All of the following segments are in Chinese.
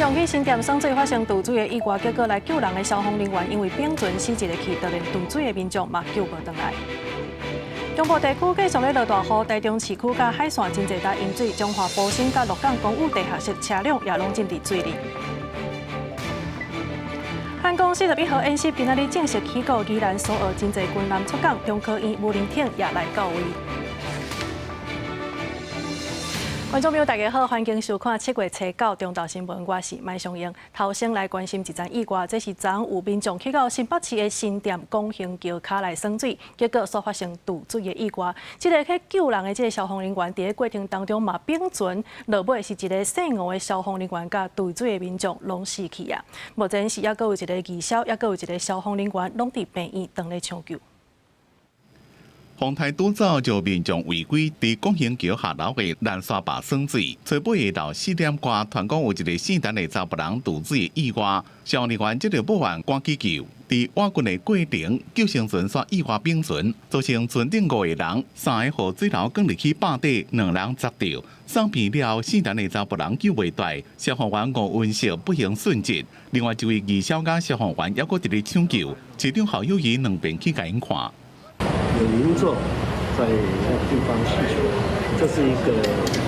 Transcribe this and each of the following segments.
重去新店双水发生渡水的意外，结果来救人的消防人员因为冰船死一个去，就连渡水的民众嘛救无回来。中部地区继续咧落大雨，台中市区甲海线真侪搭淹水，中华保兴甲鹿港公务地下室车辆也拢浸伫水里。汉光41号演习今仔日正式起稿，宜兰所有真侪军舰出港，中科院无人艇也来到位。观众朋友大家好，欢迎收看7月初9中昼新闻，我是麦尚英。头先来关心一桩意外，这是昨晚有民众去到新北市的新店公兴桥卡来耍水，结果所发生渡水的意外。这个去救人的这个消防人员，伫个过程当中嘛冰船落尾是一个姓吴的消防人员，甲渡水的民众拢死去啊。目前是还阁有一个义消，还阁有一个消防人员拢伫病院等咧抢救。风台拄早就民众违规伫公兴桥下楼的蓝沙坝耍水，初尾下昼4点多，传讲有一个姓陈的查甫人渡水的意外，消防人员接着报案赶去救。伫挖掘的过程，救生船煞意外冰船，造成船顶5个人，3个河水流降入去坝底，2人砸掉。送病了后，姓陈的查甫人救袂大，消防员吴文秀不幸殉职。另外一位义消甲消防员也搁伫咧抢救，市长侯友宜两边去甲因看。有民众在那个地方戏球，这是一个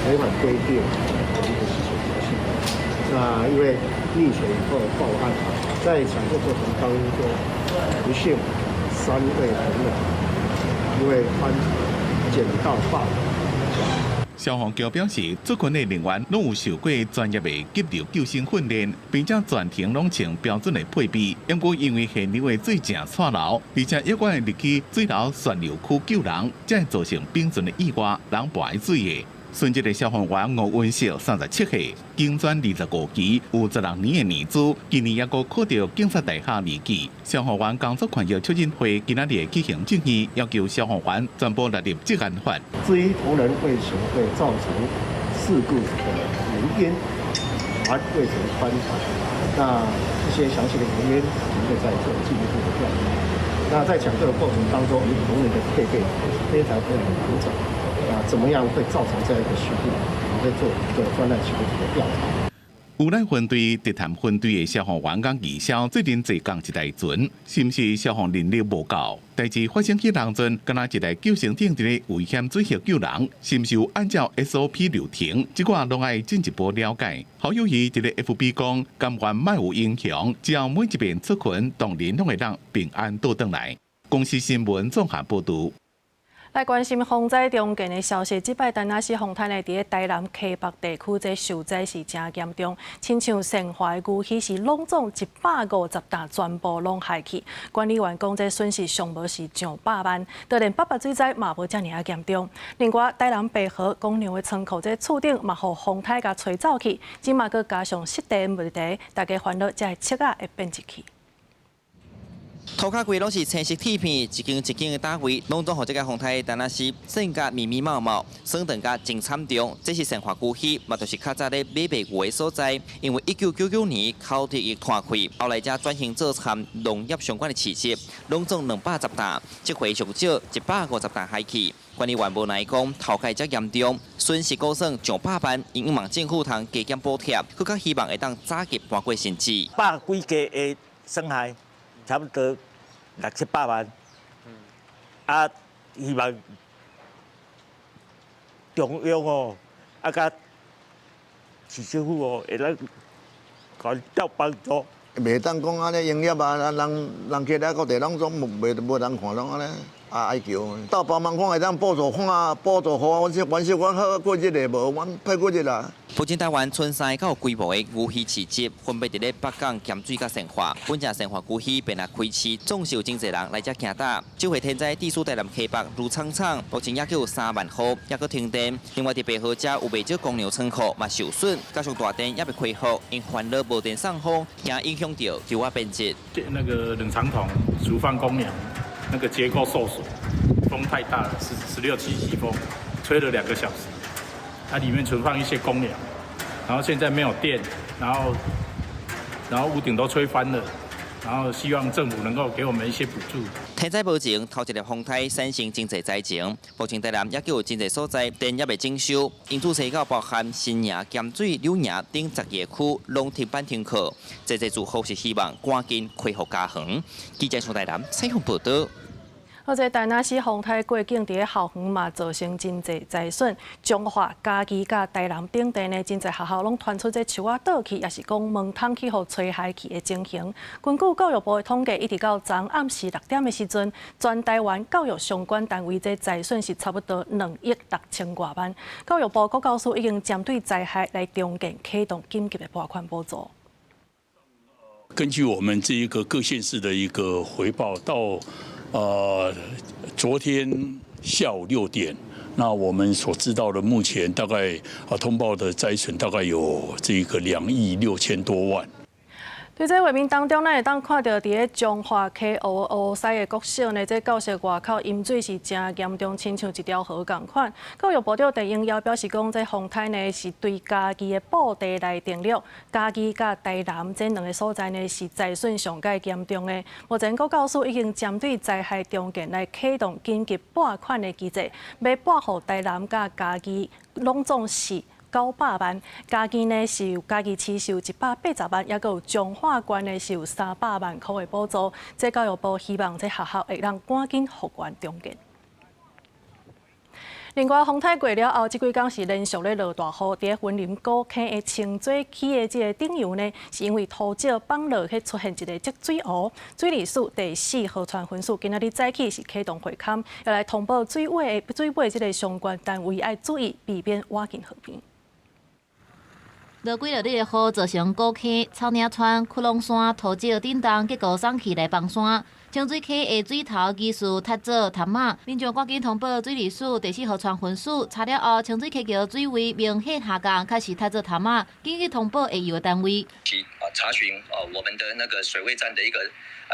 违反规定的一个戏球游戏。那因为溺水以后报案，在抢救过程当中，不幸3位同仁因为翻捡到坝。消防局表示，这群的人员拢有受过专业的急流救生训练，并且全程拢穿标准的配备。不过因为现流的水正错流，而且一管入去水流旋流区救人，才会造成冰船的意外，人跋水的。殉职的消防员吴文秀37岁，警专25期，有16年的年资，今年也阁考到警察大学2级。消防员工作权益促进会今仔日举行正义，要求消防员全部纳入职安法。至于同仁为什么会造成事故的原因，而未曾翻查，那这些详细的原因，我们会在做进一步的调查。那在抢救的过程当中，我们同仁的配备非常完整。怎么样会造成这样一个事故？我们会做一个专案小组的调查。有咱分队、特探分队的消防员甲义消最近坐港一台船，是毋是消防能力无够？代志发生去人阵，敢若一台救生艇伫咧危险水下救人，是毋是有按照 SOP 流程？这个拢爱进一步了解。侯友宜伫咧 FB 讲，甘愿莫有影响，只要每一遍出群，当然拢会让平安倒转来。公司新闻综合报道。来关心风灾中近的消息，即摆丹那市风台内伫台南溪北地区，这受灾是真严重。亲像盛华的牛墟是拢总150担全部拢害去。管理员讲，这损失上无是上百万，就连北水灾嘛无遮尔严重。另外，台南北河公牛的仓库这厝顶嘛，互风台甲吹走去，即嘛佮加上湿地问题，大家烦恼才会切会变入去。涂骹柜拢是青色铁片，一间一间的单位，拢总互这个风台丹那是性格密密麻麻，生长甲真惨重。这是生活区区，嘛就是较早咧买卖牛的所在。因为1999年口蹄疫断开，后来才转型做参农业相关的事业，拢总210担，这回上少150担害去。管理员无奈讲，头盖则严重，损失估算上百万，因望政府通加减补贴，更较希望会当早日搬过甚至。百几家的损害。差不多600-700万，希望中央哦，甲市政府哦，会当给调帮助。袂当讲安尼营业啊，人其他各地拢总无人看，拢安尼哀求。到帮忙看会当补助看，补助好，阮好过日个无，阮歹过日啦。福建台湾村西较有规模的牛墟市集，分别伫咧北港、咸水甲生活。本只生活牛墟变来开市，总是有真侪人来遮行打。这回天灾地处台南溪北如苍苍，目前也有3万户，也搁停电。另外伫北河遮有袂少公牛仓库嘛受损，加上大电也未开复，因烦恼无电送风，也影响到牛蛙变质。那个冷藏桶储放公粮，那个结构受损，风太大了，16级西风，吹了2个小时。它里面存放一些公粮，然后现在没有电，然后屋顶都吹翻了，然后希望政府能够给我们一些补助。天灾保前，头一粒风台产生真侪灾情，目前台南也有真侪所在电也未征收，因此车到包含新营、咸水、柳营等10个区拢停班停课，这住户是希望赶紧恢复家园。记者从台南采访报道。好在台南市风台过境伫校园嘛，造成真侪灾损。彰化、嘉义、甲台南等地呢，真侪学校拢传出这树仔倒去，也是讲门窗去互吹海去的情形。根据教育部的统计，一直到昨暗时6点的时阵，全台湾教育相关单位这灾损是差不多2亿6千多万。教育部国教署已经针对灾害来重建启动紧急的拨款补助。根据我们这一个各县市的一个回报，到昨天下午6点，那我们所知道的目前大概通报的灾损大概有这个2亿6千多万。对这画面当中，咱会当看到，伫咧彰化溪乌西的国小呢，这教室外口淹水是真严重，亲像一条河共款。教育部长陈英尧表示讲，这风台呢是对嘉义的布地来定录，嘉义甲台南这2个所在呢是灾损上界严重的。目前国教署已经针对灾害重建来启动紧急拨款的机制，要拨予台南甲嘉义拢总是900万，嘉义呢是有嘉义市是有180万，也有彰化县呢是有300万块的补助。这教育部希望这学校会让赶紧复原重建。另外，风台过了后，这几天是连续咧落大雨，伫云林古坑的清水起的这个顶游呢，是因为土石放落去出现一个积水湖。水利署第4河川分署今仔日早起是启动会勘，要来通报水尾这个相关单位要注意，避免挖进河边。落几日的雨，造成古坑、草岭川、窟窿山土石震动，结果送起来崩山。清水溪下水头疑似塌造潭仔，民众赶紧通报水利署第4河川分署，查了后，清水溪桥水位明显下降，开始塌造潭仔，紧急通报下游单位。查询我们的那个水位站的一个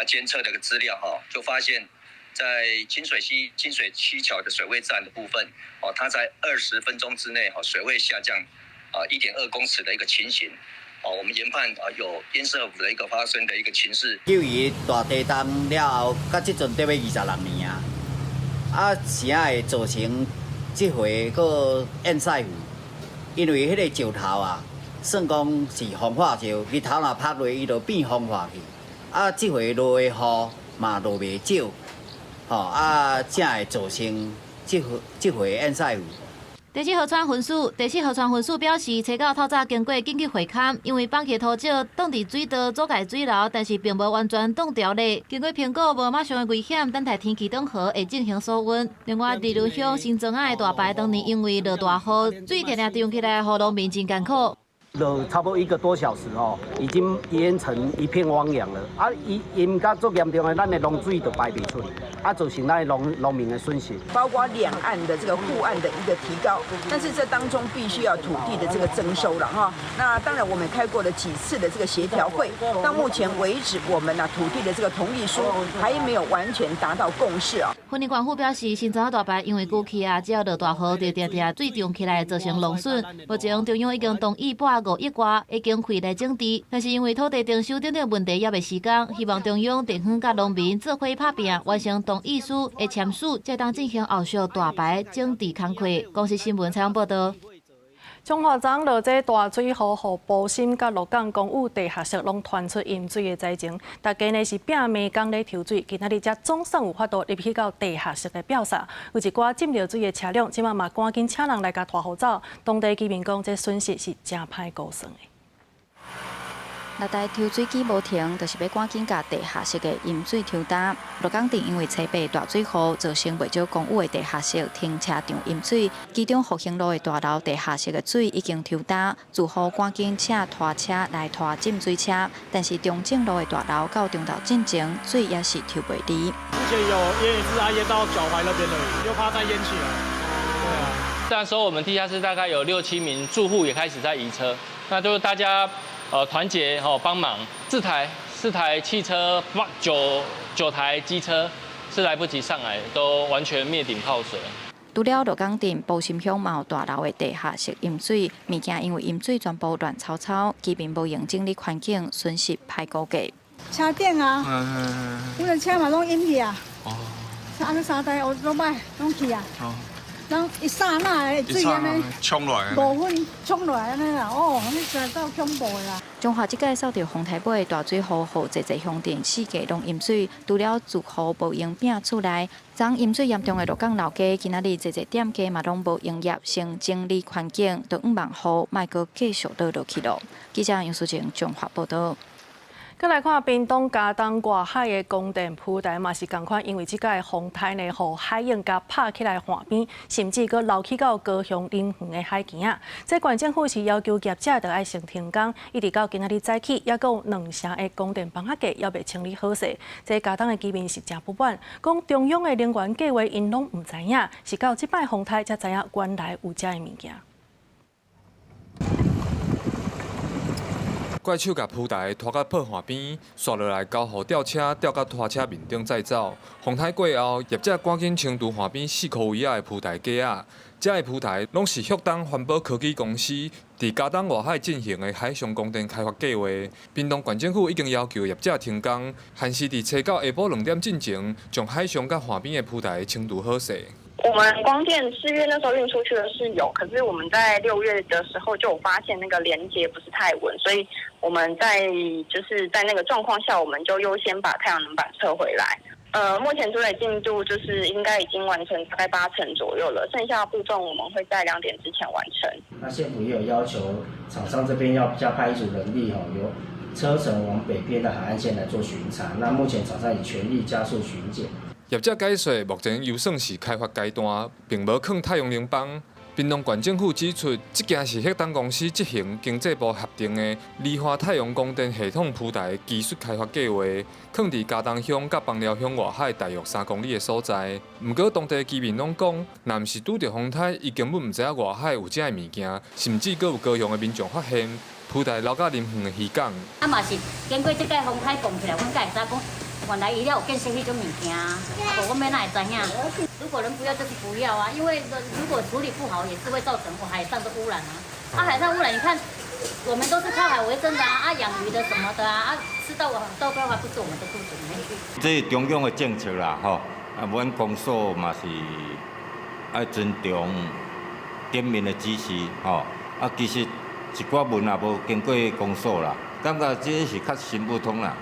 监测的一个资料就发现，在金水溪桥的水位站的部分它在20分钟之内水位下降1.2公尺的一个情形。我们研判有淹涉府的一个发生的一个情势。由于大地震了后，到即阵得要26年是会造成这回个淹塞湖，因为迄个石头算讲是风化石，日头若拍落，伊就变风化去。这回落的雨嘛落袂少，才会造成这回淹塞湖。第4河川分署表示，车到透早经过紧急会勘，因为放弃土石挡伫水道阻盖水流，但是并无完全挡掉咧。经过评估，无马上的危险，等待天气转好会进行疏运。另外，第2乡新庄仔的大排当年因为落大雨，水常常涨起来，互农民真艰苦。落差不多1个多小时已经淹成一片汪洋了。淹到最严重的，咱的农水就排不出，造成咱农民的损失。包括两岸的这个护岸的一个提高，但是这当中必须要土地的这个征收了那当然我们开过了几次的这个协调会，到目前为止，我们土地的这个同意书还没有完全达到共识云林县府表示，新庄大排因为过去只要落大雨，就常水涨起来，造成农损。目前中央已经同意8.5亿元的经费来整治，但是因为土地征收等等问题也未施工，希望中央、地方甲农民做伙拍拼，完成同意书的签署，才当进行后续大排整治工作。公司新闻采访报道。彰化昨落这大水雨，互埔心甲鹿港公寓地下室拢传出淹水的灾情。大家呢是拼暝工咧抽水，今仔日才总算有法度入去到地下室的表萨。有一寡浸着水的车辆，即马嘛赶紧请人来甲拖好走。当地居民讲，这损失是真歹估算的。6台抽水机无停，就是要赶紧甲地下室的淹水抽干。鹿港镇因为初8大水雨，造成袂少公寓的地下室停车场淹水，其中复兴路的大楼地下室的水已经抽干，住户赶紧请拖车来拖浸水车，但是中正路的大楼到中岛进前，水也是抽袂离。之前有淹一次淹到脚踝那边了，又怕再淹起来。对啊。虽然说我们地下室大概有6、7名住户也开始在移车，那就是大家。团结帮忙，4台汽车，9台机车是来不及上来，都完全灭顶泡水。除了鹿港镇埔心乡嘛有大楼的地下室淹水，物件因为淹水全部乱糟糟，居民无用整理环境，损失歹估计。车顶啊，我的车嘛拢引去啊。哦。安尼三台欧多摆拢去啊。哦。人一刹那的水安尼冲落来5分冲落来安尼啦，哦，安尼实在够恐怖的啦。中华这届受到风台尾大水雨后，侪侪乡镇四界拢淹水，除了住户无用摒厝内，昨淹水严重的鹿港老街，今仔日侪侪店家嘛拢无营业，成整理环境，都望雨莫阁继续倒落去咯。记者杨淑晴中华报道。再来看屏东嘉东外海的光电铺台嘛是同款，因为即届风台呢，互海涌甲拍起来岸边，甚至阁流去到高雄林园的海墘啊。这县政府是要求业者着爱先停工，一直到今仔日早起，也阁有2成的光电房客也未清理好势。这嘉东的居民是真不满，讲中央的能源计划因拢唔知影，是到即摆风台才知影原来有遮的物件。怪手甲铺台拖到破岸边，刷落来交互吊车吊到拖车面顶再走。风台过后，业者赶紧清除岸边4箍位的铺台架啊。这个铺台拢是旭东环保科技公司伫嘉东外海进行的海上光电开发计划。屏东县政府已经要求业者停工，限时伫初到下晡2点进前，将海上甲岸边的铺台清除好势。我们光电4月那时候运出去的是有，可是我们在6月的时候就有发现那个连接不是太稳，所以我们在那个状况下，我们就优先把太阳能板撤回来。目前处理进度就是应该已经完成大概8成左右了，剩下的部分我们会在2点之前完成。那县府也有要求厂商这边要加派一组人力由车城往北边的海岸线来做巡查。那目前厂商以全力加速巡检。业者解说，目前犹算是开发阶段，并无抗太阳能板。屏东县政府指出，这件是旭东公司执行经济部核定的离化太阳光电系统铺台技术开发计划，放伫嘉东乡甲枋寮乡外海大约3公里的所在。不过，当地居民拢讲，若毋是拄着风台，伊根本毋知影外海有这个物件，甚至阁有高雄的民众发现铺台流到林园的渔港。啊嘛是经过这个风台放起来，阮才会知讲。原来伊了有建设迄种物件，我们哪会知影？如果人不要就是不要啊，因为如果处理不好，也是会造成海上的污染啊。海上污染，你看我们都是靠海为生的啊，养鱼的什么的啊，吃到爆还不是我们的肚子里面去。这是中央的政策啦，吼，阮公所嘛是爱尊重点名的指示，吼，其实一寡文也无经过公所啦，感觉这是较行不通啦，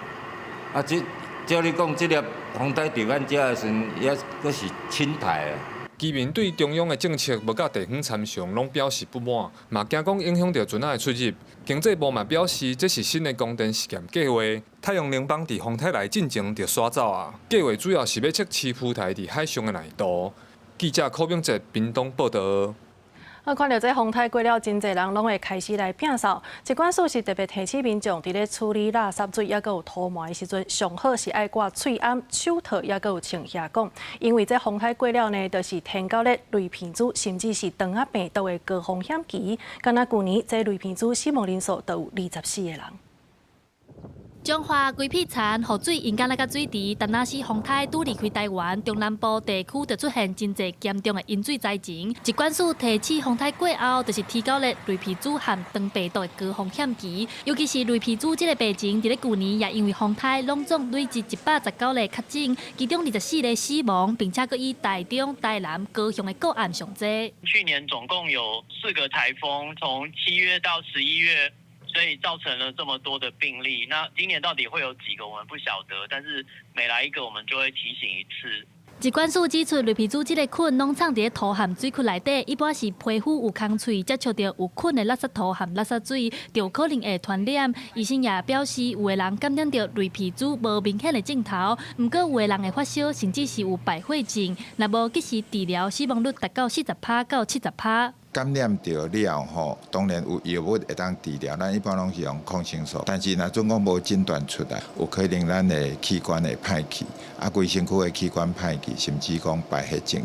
照你讲，这粒风台伫咱遮的时阵，也阁是轻台啊。居民对中央的政策无甲地方参详，拢表示不满，嘛惊讲影响到船仔的出入。经济部嘛表示，这是新的光电实验计划，太阳能板伫风台内进前就刷走啊。计划主要是要测试铺台伫海上的难度。记者柯炳哲屏东报道。看到这风台过了，真侪人拢会开始来摒扫。疾管署是特别提醒民众，伫咧处理垃圾水也阁有涂抹的时阵，上好是爱挂喙安、手套，也阁有穿鞋讲。因为这风台过了呢，就是天到咧雷片子，甚至是肠仔病毒的高风险期。敢若去年这雷片子死亡人数都有24个人。中华龟皮田雨水因甲那个水池，但若是风台拄离开台湾，中南部地区就出现真侪严重的淹水灾情。疾管署提起风台过后，就是提高了雷皮子和肠病毒的高风险期。尤其是雷皮子这个病情，伫咧去年也因为风台拢总累积119例确诊，其中24例死亡，并且佫以台中、台南、高雄的个案上侪。去年总共有4个台风，从7月到11月。所以造成了这么多的病例。那今年到底会有几个，我们不晓得。但是每来一个，我们就会提醒一次。疾管署指出，雷皮子这个菌拢藏伫土含水库内底，一般是皮肤有空喙接触到有菌的垃圾土含垃圾水，就可能会传染。医生也表示，有的人感染到雷皮子无明显的症头，不过有的人会发烧，甚至是有败血症。若无及时治疗，死亡率达到40%到70%。感染到了吼，当然有药物会当治疗，咱一般拢是用抗生素。但是若总讲无诊断出来，有可能咱的器官会歹去，规身躯的器官歹去，甚至讲败血症，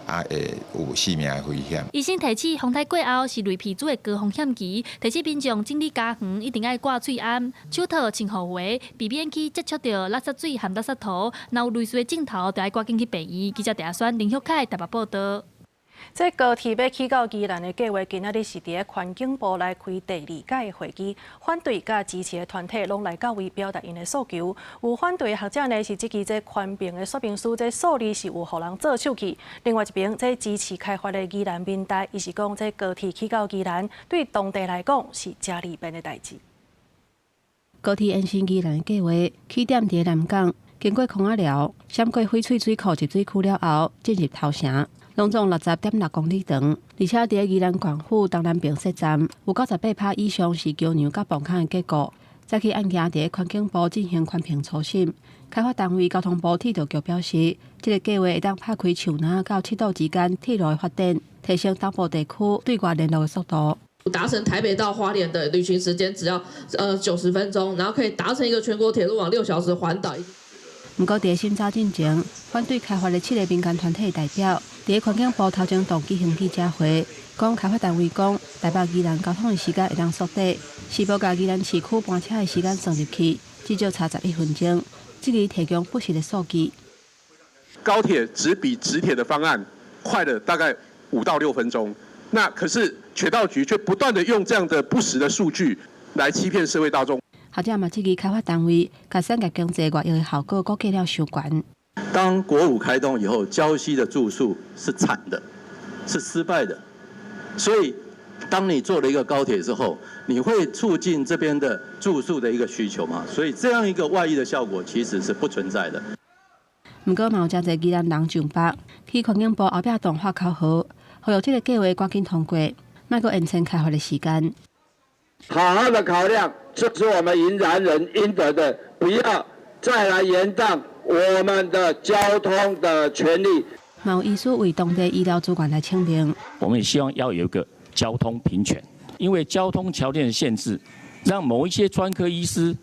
会有性命的危险。医生提起，风台过后是雷皮子的高风险期，提醒民众整理家园一定要挂喙安、手套穿护鞋，避免去接触到垃圾水含垃圾土。若有类似的症头，就要赶紧去病院。记者陈阿轩、林秀凯台北报道。这高铁要起到宜兰的计划，今仔日是伫环境部来开第2届的会议，反对甲支持的团体拢来到位表达因的诉求。有反对的学者呢是指这宽屏的说明书，这数字是有互人做手气。另外一边，这支持开发的宜兰民代，伊是讲这高铁起到宜兰，对当地来讲是真利便的代志。高铁延伸宜兰计划起点伫南港，经过孔仔寮，闪过翡翠水库集水区了后，进入头城。拢总60.6公里长，而且伫宜兰县府东南边设站，有98%以上是桥梁甲磅空的结构。早起案件伫环境部进行环评初审，开发单位交通部铁道局表示，这个计划会当拍开树林到七堵之间铁路的发展，提升东部地区对外联络的速度。达成台北到花莲的旅行时间只要90分钟，然后可以达成一个全国铁路网6小时环岛。不过，伫审查进前，反对开发的7个民间团体代表，伫环境部头前档举行记者会，讲开发单位讲，台北宜兰交通的时间会当缩短，是无甲宜兰市区搬车的时间算入去，至少差11分钟，这里提供不实的数据。高铁只比直铁的方案快了大概5到6分钟，那可是铁道局却不断的用这样的不实的数据来欺骗社会大众。学者嘛，质疑开发单位甲产业经济外溢的效果估计了伤悬。当国5开通以后，礁溪的住宿是惨的，是失败的。所以，当你做了一个高铁之后，你会促进这边的住宿的一个需求吗？所以，这样一个外溢的效果其实是不存在的。不过，嘛有真侪宜兰人上北去环境部后壁动画口号，呼吁这个计划赶紧通过，莫阁延长开发的时间。好好的考量，这是我们宜兰人应得的，不要再来延宕我们的交通的权利。嘛有医师为当地医疗主管来清明。我们也希望要有一个交通平权，因为交通条件的限制，让某一些专科医师、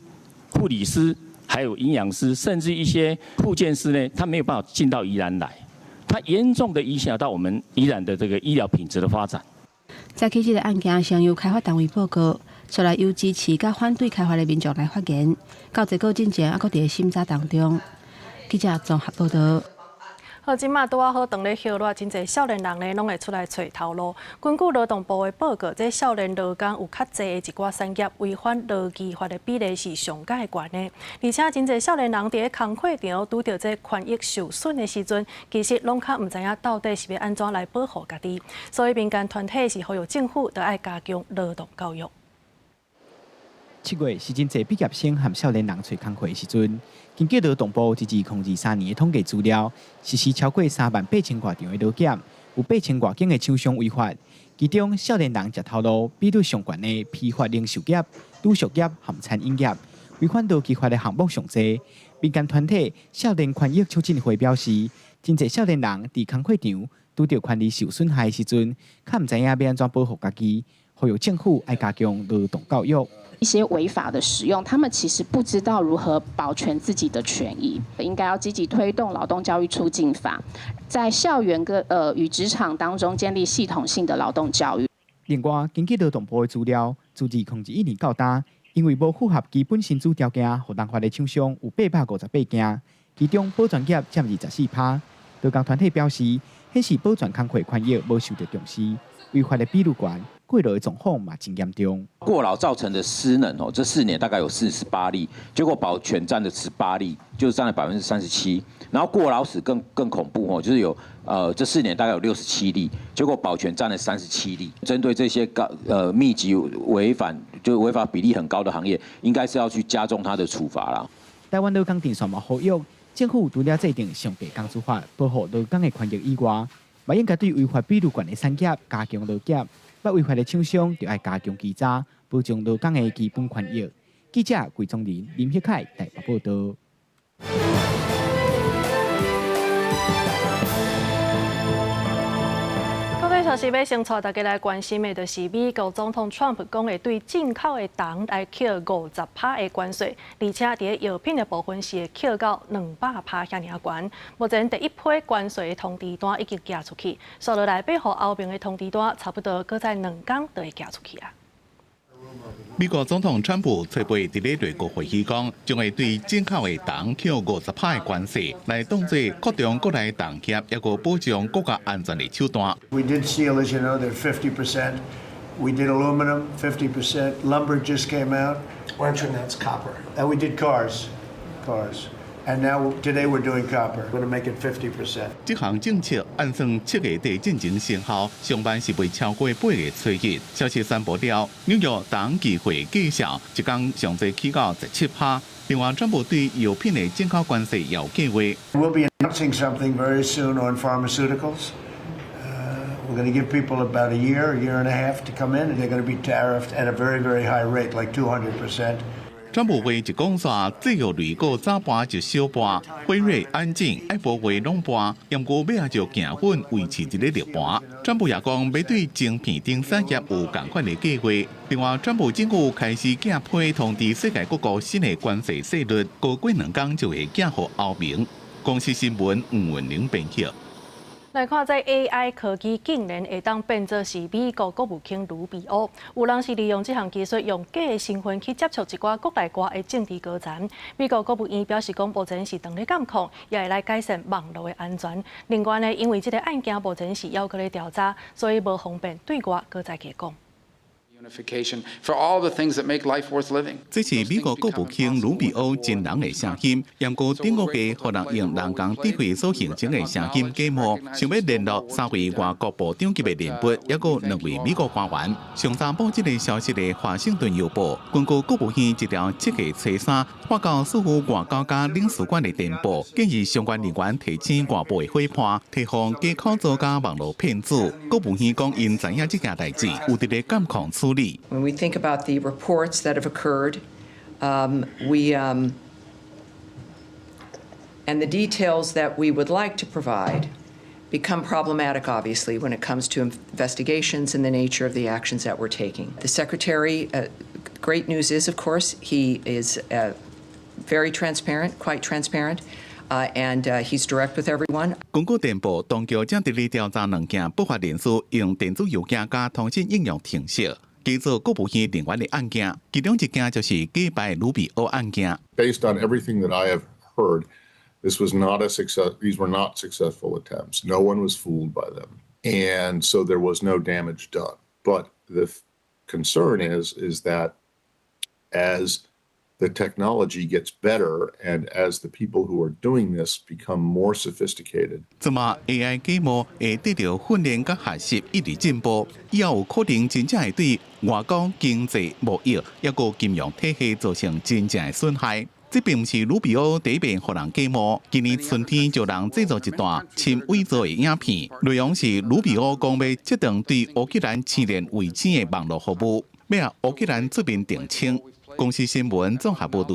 护理师，还有营养师，甚至一些复健师呢，他没有办法进到宜兰来，它严重的影响到我们宜兰的这个医疗品质的发展。早起这个案件先由开发单位报告，出来由支持甲反对开发的民众来发言。到结果进前，还阁伫审查当中。记者综合报道。好，即马拄啊好当咧休热，真侪少年人呢拢会出来找头路。根据劳动部的报告，这少年劳工有较侪的一寡产业违反劳基法的比例是上界悬的，而且真侪少年人伫咧工课场拄到这权益受损的时阵，其实拢较毋知影到底是要安怎来保护家己。所以民间团体是呼吁政府都爱加强劳动教育。7月是真侪毕业生和少年人找工课的时阵。根据劳动部自2023年的统计资料，实施超过38000多场的劳检，有8000多件的厂商违法。其中少年人食头路比率上悬的批发零售业、旅宿业和餐饮业，违反劳基法的项目上多。民间团体少年权益促进会表示，真侪少年人伫工课场拄到权利受损害的时阵，较毋知影要安怎保护家己，呼吁政府爱加强劳动教育。一些违法的使用，他们其实不知道如何保全自己的权益，应该要积极推动劳动教育促进法，在校园与职场当中建立系统性的劳动教育。另外，根据劳动部的资料，自2021年到今，因为无符合基本薪资条件，互人发的厂商有858件，其中保全业占24%。劳工团体表示，显示保全工课权益无受到重视，违法的比率高。过劳的状况嘛真严重，过劳造成的失能这4年大概有48例，结果保全占了18例，就是占了37%。然后过劳死更恐怖就是有这4年大概有67例，结果保全占了37例。针对这些密集违法比例很高的行业，应该是要去加重它的处罚啦。台湾劳工电线嘛呼吁政府除了制定上计工资法保护劳工的权益以外，嘛应该对违法比率高的产业加强劳检。不违法的厂商就要加强稽查，保障劳工的基本权益。记者桂宗林、林旭凯台北报道。国际消息要先带大家来关心的，就是美国总统 Trump 讲会对进口的糖来扣50%的关税，而且伫药品的部分是会扣到200%遐尔悬。目前第一批关税的通知单已经寄出去，接落来配合后面的通知单，差不多搁在2天就会寄出去啊。美国总统川普推背伫咧内阁会议讲，将会对进口的糖扣50%的关税，来当作扩张国内糖业，抑个保障国家安全的手段。We did steel, as you know, they're 50%. We did aluminum, 50%. Lumber just came out. Wentrin, that's copper. And we did cars. And now today we're doing copper. We're going to make it 50%. 这项政策按算7月底进行生效，上班是未超过8个初日。消息宣布了，纽约糖期货计价一天上最起到17%。另外，川普对药品的进口关税也有计划。We'll be announcing something very soon on pharmaceuticals. We're going to give people about a year and a half to come in, and they're going to be tariffed at a very, very high rate, like 200%. 川普话一讲煞，制药类股早盘就小盘，辉瑞、安进、爱博威拢盘，不过尾下就行稳维持一个弱盘。川普也讲，要对晶片等产业有同款的计划。另外，川普政府开始寄批通知世界各国新的关税税率，过几2天就会寄予欧盟。公司新闻吴文玲编辑。来看，这 AI 科技竟然会当变作是美国国务卿卢比欧，有人是利用这项技术，用假的身份去接触一寡国内外的政治高层。美国国务院表示讲，目前是当咧监控，也会来改善网络的安全。另外呢，因为这个案件目前是还搁咧调查，所以无方便对外搁再提供。For all the things that make life worth living. 这是美国国务卿卢比欧真人的声音，不过顶个月，互人用人工智慧所形成的声音假冒，想要联络3位外国部长级的人物，也有2位美国官员。上三报这个消息的华盛顿邮报，根据国务院一条7月初3发到所有外交家领事馆的电报，建议相关人员提醒外部的伙伴，提防假口造假网络骗子。国务院讲，因知影这件代志，有伫咧监控处理。When we think about the reports that have occurred, and the details that we would like to provide become problematic, obviously, when it comes to investigations and the nature of the actions that we're taking. The Secretary, great news is, of course, he is very transparent, quite transparent. And he's direct with everyone. 根据电报，当局正伫咧调查2件不法人士用电子邮件加通讯应用程式假造国务院人员的案件，其中一件就是假扮卢比欧案件。Based on everything that I have heard, this was not a success. These were not successful attempts. No one was fooled by them, and so there was no damage done. But the concern is that as the technology gets better, and as the people who are doing this become more sophisticated. 这么 AI 假冒会得到训练甲学习一直进步，以后有可能真正会对外交、经济、贸易，抑个金融体系造成真正的损害。这并不是卢比欧第一遍互人假冒，今年春天就人制作一段亲伪造的影片，内容是卢比欧讲要这段对乌克兰青年卫星的网络服务，要乌克兰这边澄清。公司新闻综合报道。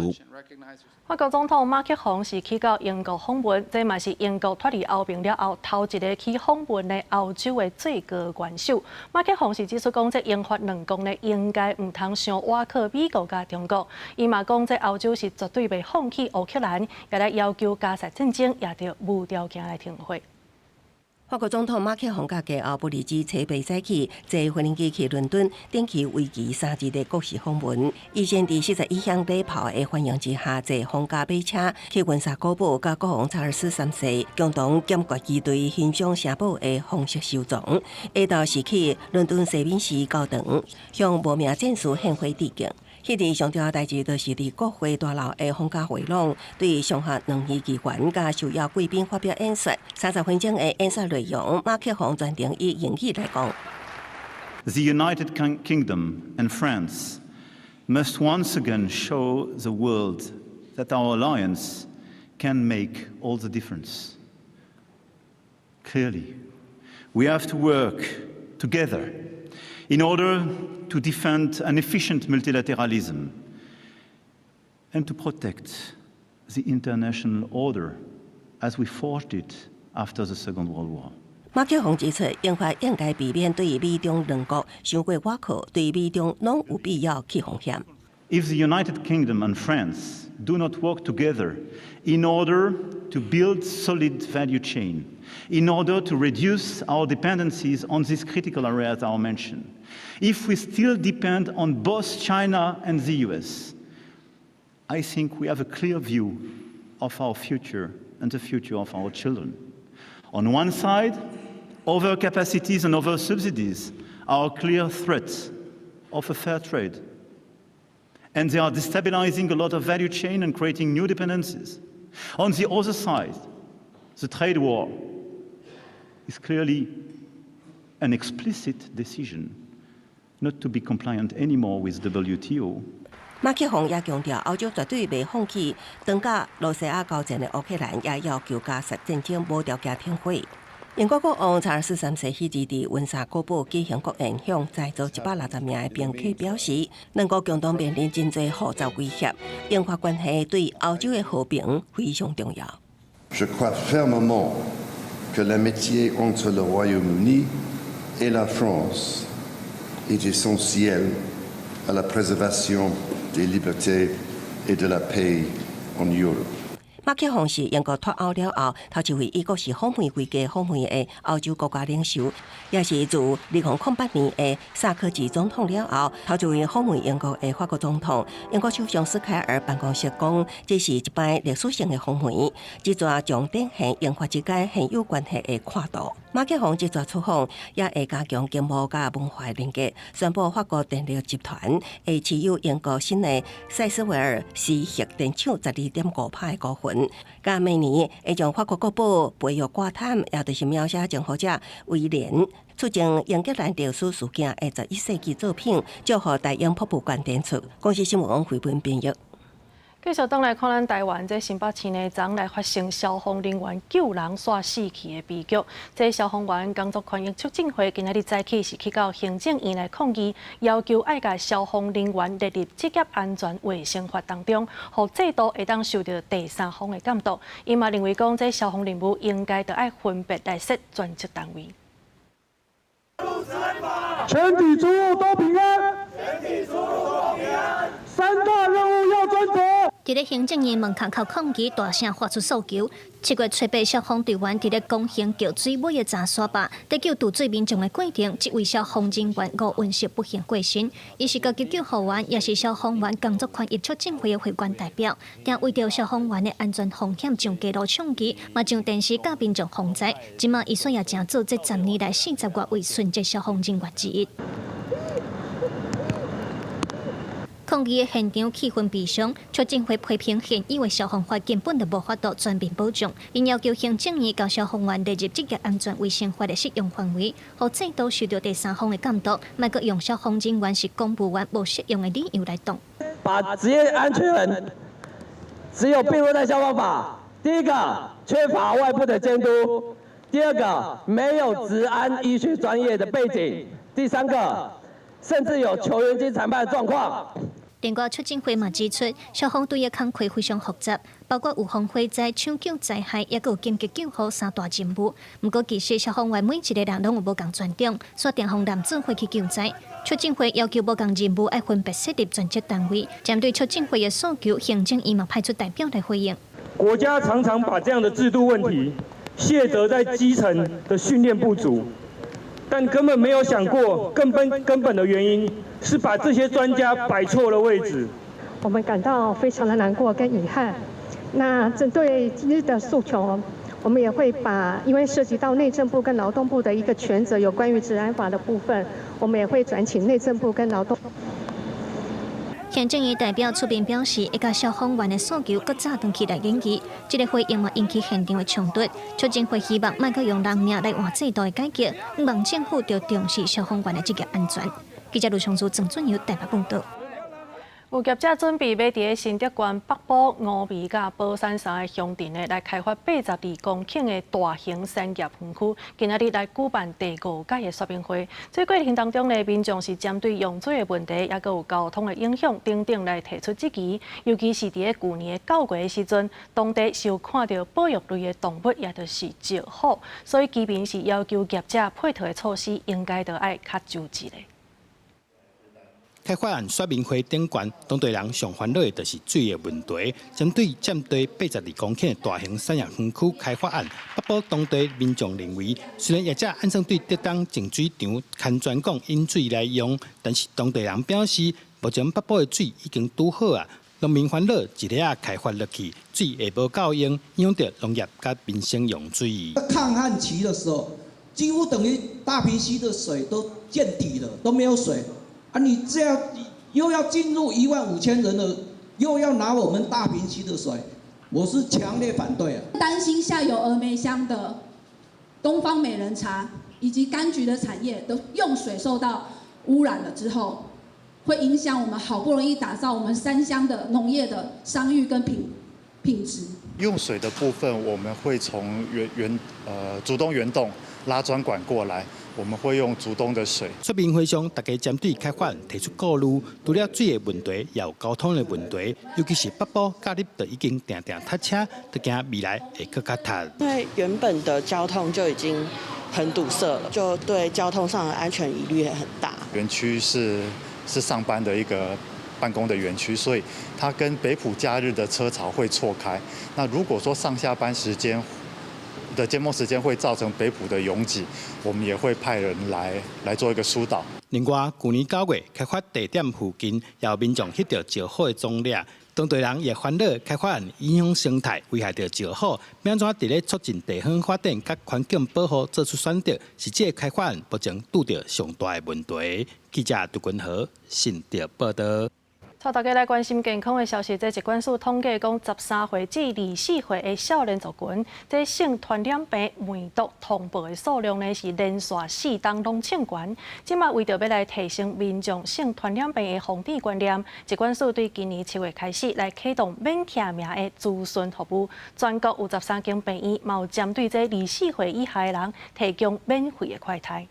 法国总统马克宏是去到英国访问，这嘛是英国脱离欧盟了后头一个去访问的欧洲的最高元首。马克宏是指出讲，这英法两国呢应该唔通伤倚靠美国甲中国。伊嘛讲，这欧洲是绝对袂放弃乌克兰，也来要求加沙战争也着无条件来停火。法国总统马克宏甲其后不离之车被驶去，坐飞行机去伦敦，展期为期3日的国事访问。伊先伫41项礼炮的欢迎之下，坐皇家马车去温莎古堡，甲国王查尔斯3世共同兼国旗队欣赏城堡的方式收藏。下昼是去伦敦西敏寺教堂，向无名战士献花致敬。迄日上重要代志，就是伫国会大楼的皇家回廊，对上下2名议员甲受邀贵宾发表演说。30分钟的演说内容，马克宏专程以英语来讲。The United Kingdom and France must once again show the world that our alliance can make all the difference. Clearly, we have to work together in order to defend an efficient multilateralism and to protect the international order as we forged it after the Second World War. 马克宏指出，英法应该避免对美中两国伤过外靠，对美中拢有必要去风险。If the United Kingdom and France do not work together in order to build solid value chain, in order to reduce our dependencies on these critical areas I mentioned, if we still depend on both China and the US, I think we have a clear view of our future and the future of our children. On one side, overcapacities and over-subsidies are clear threats of a fair trade. And they are destabilizing a lot of value chain and creating new dependencies. On the other side, the trade war is clearly an explicit decision not to be compliant anymore with WTO. 马克宏也强调，欧洲绝对未放弃当甲罗西亚交战的乌克兰，也要求加速战争无条件停火。英国国王查尔斯3世迄日伫温莎古堡举行国宴，向在座160名的宾客表示，两国共同面临真侪复杂威胁，英法关系对欧洲的和平非常重要。Je crois fermement que l'amitié entre le Royaume-Uni et la France est essentielle à la préservation des libertés et de la paix en Europe. 马克宏是英国脱欧了后头一位以国事访问为家访问的欧洲国家领袖，也是自2008年的萨科齐总统了后头一位访问英国的法国总统。英国首相斯凯尔办公室讲，这是一摆历史性的访问，这座将展现英法之间现有关系的跨度。马克宏这座出访也会加强经贸甲文化连接，宣布法国电力集团会持有英国新的塞斯维尔斯核电厂12.5%的股份。甲明年会将法国国宝培育挂毯，也就是描写政府者威廉出征英格兰历史事件的21世纪作品，祝贺大英瀑布馆展出。公司新闻网回本编译。继续倒来看咱台湾这新北市呢，昨来发生消防人员救人煞死去的悲剧。这消防员工作权益促进会今仔日早起是去到行政院来抗议，要求爱甲消防人员列入职业安全卫生法当中，互制度会当受到第三方的监督。伊嘛认为讲，这消防任务应该得爱分别来设专职单位。全体出入都平安，全体出入都平安。3大任务要专责。伫咧行政院门口抗议，大声发出诉求。7月初8，消防队员伫咧公行桥水尾的查沙坝，得救渡水民众的过程，这位消防人员吴文石不幸过身。伊是高级救护员，也是消防员工作权益促进会的会员代表。但为着消防员的安全风险，上街路抢旗，嘛上电视甲民众防灾。即马伊算也正做这10年来40多位殉职消防人员之一。抗议的现场气氛悲伤，促进会批评现有的消防法根本就无法度全面保障，因要求行政院交消防员列入职业安全卫生法的适用范围，互制度受到第三方的监督，莫阁用消防人员是公务员无适用的理由来挡。把职业安全只有并入在消防法，第一个缺乏外部的监督，第二个没有职安医学专业的背景，第三个甚至有球员经裁判的状况。另外，促进会嘛指出，消防队的工课非常复杂，包括有防火灾、抢救灾害，也有紧急救护3大任务。不过，其实消防员每一个人拢有无同专长，锁定方男子会去救灾。促进会要求无同任务要分别设立专职单位。针对促进会的诉求，行政院嘛派出代表来回应。国家常常把这样的制度问题卸责在基层的训练不足。但根本没有想过根本的原因是把这些专家摆错了位置。我们感到非常的难过跟遗憾。那针对今日的诉求，我们也会把因为涉及到内政部跟劳动部的一个权责，有关于治安法的部分，我们也会转请内政部跟劳动。行政院代表出面表示，会甲消防员的诉求搁早长期来研究。这个会议嘛引起现场的冲突。促进会希望莫阁用人命来换制度的改革，希望政府要重视消防员的职业安全。记者卢尚珠、郑准由台北报道。有业者准备要伫新竹县北部峨眉甲宝山山的乡镇来开发82公顷的大型产业园区，今仔日来举办第5届的说明会。在过程当中呢，民众是针对用水的问题，也有交通的影响等等来提出质疑。尤其是伫旧年9月的时阵，当地是有看到保育类的动物，也就是石虎，所以居民是要求业者配套的措施应该要爱较周密的。开发案说明会顶悬，当地人上烦恼的就是水的问题。针对占地82公顷的大型产业园区开发案，北部当地民众认为，虽然业者按算对得当净水场牵专供引水来用，但是当地人表示，目前北部的水已经拄好啊。农民烦恼一日啊开发落去，水也无够用，影响到农业甲民生用水。抗旱期的时候，几乎等于大坪溪的水都见底了，都没有水啊！你这样又要进入15000人了，又要拿我们大坪溪的水，我是强烈反对啊！担心下游峨眉乡的东方美人茶以及柑橘的产业的用水受到污染了之后。会影响我们好不容易打造我们三乡的农业的商誉跟品质。用水的部分，我们会从竹东原洞拉专管过来，我们会用竹东的水。说明会上，大家针对开发提出顾虑，除了水的问题，也有交通的问题，尤其是北部假日就已经定塞车，就惊未来会更加塞。因为原本的交通就已经很堵塞了，就对交通上的安全疑虑也很大。园区是上班的一个办公的园区，所以它跟北埔假日的车潮会错开。那如果说上下班时间的尖峰时间会造成北埔的拥挤，我们也会派人来做一个疏导。另外，去年9月开发地点附近，也有民众翕到石虎的踪掠。当地人也烦恼开发案影响生态，危害到石虎，要怎伫咧促进地方发展甲环境保护做出选择，是这开发案目前遇到上大的问题。记者杜君豪，新潮报道。带大家来关心健康的消息。这疾管署统计讲，13岁至24岁的少年族群，这性传染病、梅毒通报的数量呢是连续4档拢称悬。即马为着要来提升民众性传染病的防治观念，疾管署对今年7月开始来启动免签名的咨询服务。全国有13间病院，嘛有针对这24岁以下的人提供免费的快筛。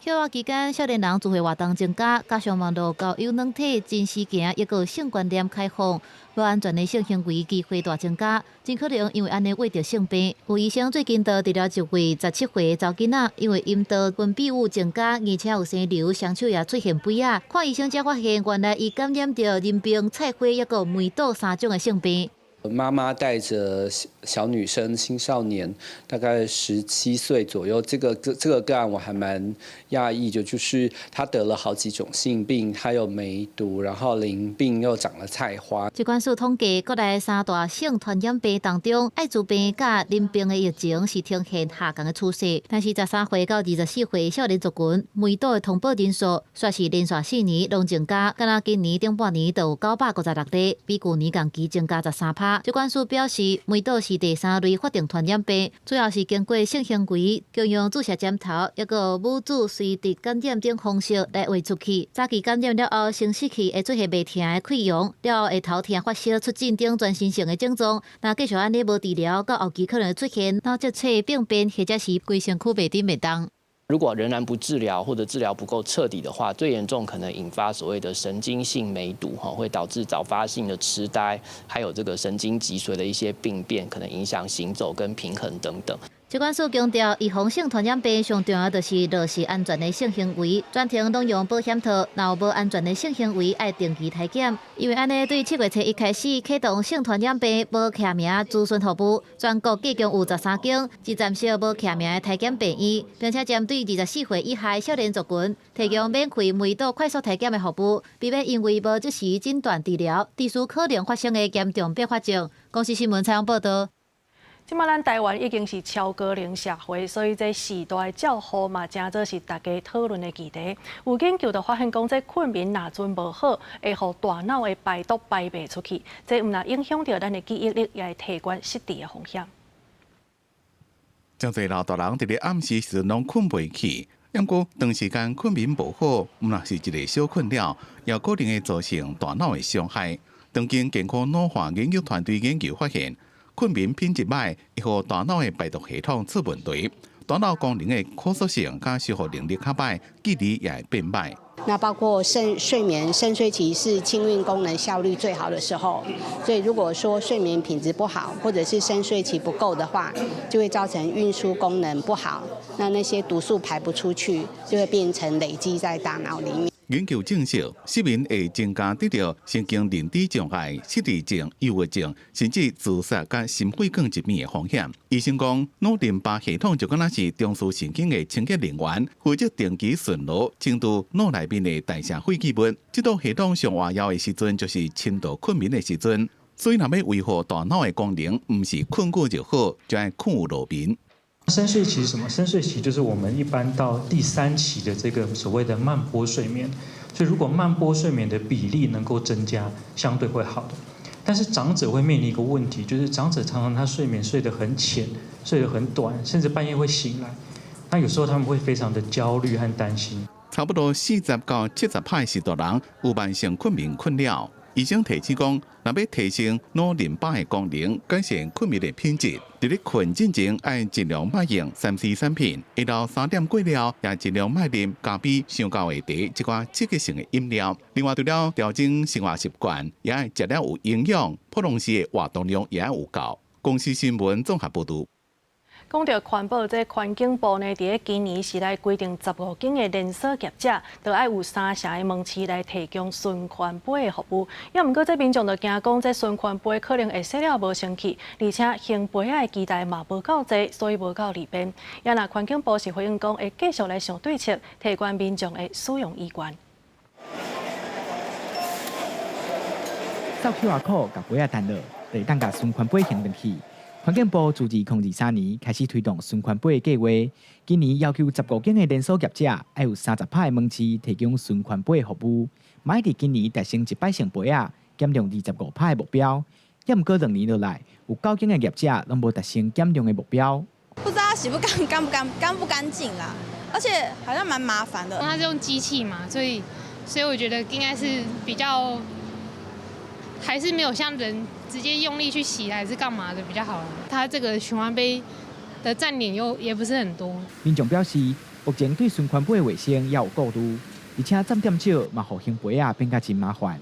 休假期间，少年人聚会活动增加，加上网络交友软体真实行，抑个性观念开放，不安全的性行为机会大增加，真可能因为安尼患着性病。有医生最近就治疗一位17岁的查囡仔，因为阴道分泌物增加，而且有生瘤，双手也出现跛仔。看医生才发现，原来伊感染着淋病、菜花抑个梅毒3种的性病。妈妈带着小女生、青少年，大概17岁左右，这个个案我还蛮讶异的，就是她得了好几种性病，还有梅毒，然后淋病又长了菜花。疾管署统计，国内3大性传染病当中，艾滋病甲淋病的疫情是呈现下降的趋势，但是13岁到24岁少年族群，梅毒的通报人数却是连续4年拢增加，敢若今年顶半年就有956例，比去年同期增加13%。疾管署表示，梅毒是第3类法定传染病，主要是经过性行为、共用注射针头，抑个母子随地感染等方式来传出去。早期感染了后，生殖器会出现袂疼的溃疡，了后会头疼、发烧、出疹等全身性的症状。若继续安尼无治疗，到后期可能会出现脑脊髓病变，或者是规身躯袂顶袂动。如果仍然不治疗或者治疗不够彻底的话，最严重可能引发所谓的神经性梅毒，会导致早发性的痴呆，还有这个神经脊髓的一些病变，可能影响行走跟平衡等等。疾管署强调，预防性传染病上重要就是落实安全的性行为，全程拢用保险套。若有无安全的性行为，爱定期体检。因为安尼，对7月1日开始启动性传染病无签名咨询服务，全国计共有13间只暂时无签名的体检病院，并且针对24岁以下的少年族群，提供免费梅毒快速体检的服务，避免因为无及时诊断治疗，致使可能发生的严重并发症。公司新闻采访报道。即马咱台湾已经是超高龄社会，所以这时代照护嘛，真做是大家讨论的议题。有研究就发现讲，这困眠若阵无好，会互大脑的排毒排袂出去，这毋但影响到咱的记忆力，也会提悬失智的风险。真侪老大人伫咧暗时时拢困袂去，不过长时间困眠无好，毋但是一个小困扰，也可能会造成大脑的伤害。当今健康脑化研究团队研究发现，困眠品质歹，会互大脑的排毒系统出问题，大脑功能的可塑性加修复能力较歹，记忆力也会变歹。那包括睡眠，深睡期是清运功能效率最好的时候，所以如果说睡眠品质不好，或者是深睡期不够的话，就会造成运输功能不好，那些毒素排不出去，就会变成累积在大脑里面。研究证实，失眠会增加得到神经认知障碍、失智症、忧郁症，甚至自杀甲心血管疾病的风险。医生讲，脑淋巴系统就敢若是中枢神经的清洁人员，负责定期巡逻，清除脑内面的代谢废弃物。这道系统上活跃的时阵，就是深度困眠的时阵。所以，若要维护大脑的功能，唔是困过就好，就要困有路眠。深睡期是什么？深睡期就是我们一般到第3期的这个所谓的慢波睡眠。所以，如果慢波睡眠的比例能够增加，相对会好的。但是长者会面临一个问题，就是长者常常他睡眠睡得很浅，睡得很短，甚至半夜会醒来。那有时候他们会非常的焦虑和担心。差不多40到70%的时代人有慢性困眠困扰。医生提醒讲，若要提升脑淋巴的功能，改善困眠的品质，伫咧困之前要尽量莫用3C 产品，下到3点过了，也尽量莫啉咖啡、上高的茶，一寡刺激性的饮料。另外，除了调整生活习惯，也要食了有营养，普通时的活动量也要有够。公司新闻综合报道。讲到环保，这环境部呢，伫今年是来规定15间的连锁业者，都要有3成的门市来提供循环杯的服务。也毋过，这民众就惊讲，这循环杯可能会洗了无生气，而且兴杯仔的期待嘛无够济，所以无够利便。也那环境部是回应讲，会继续来想对策，提高民众的使用意愿。扫 QR code 甲杯仔弹落，就当甲循环杯行进去。环境部自2023年开始推动循环杯的计划，今年要求15间的连锁业者要有30%的门市提供循环杯的服务，买伫今年达成100成杯仔，减量25%的目标。也毋过2年落来，有9间的业者拢无达成减量的目标。不知道它洗不干不干净啦，而且好像蛮麻烦的。它是用机器嘛，所以我觉得应该是比较。还是没有像人直接用力去洗还是干嘛的比较好。它这个循环杯的占点也不是很多。民众表示，目前对循环杯的卫生也有顾虑，而且占点少，嘛互兴杯仔变甲真麻烦。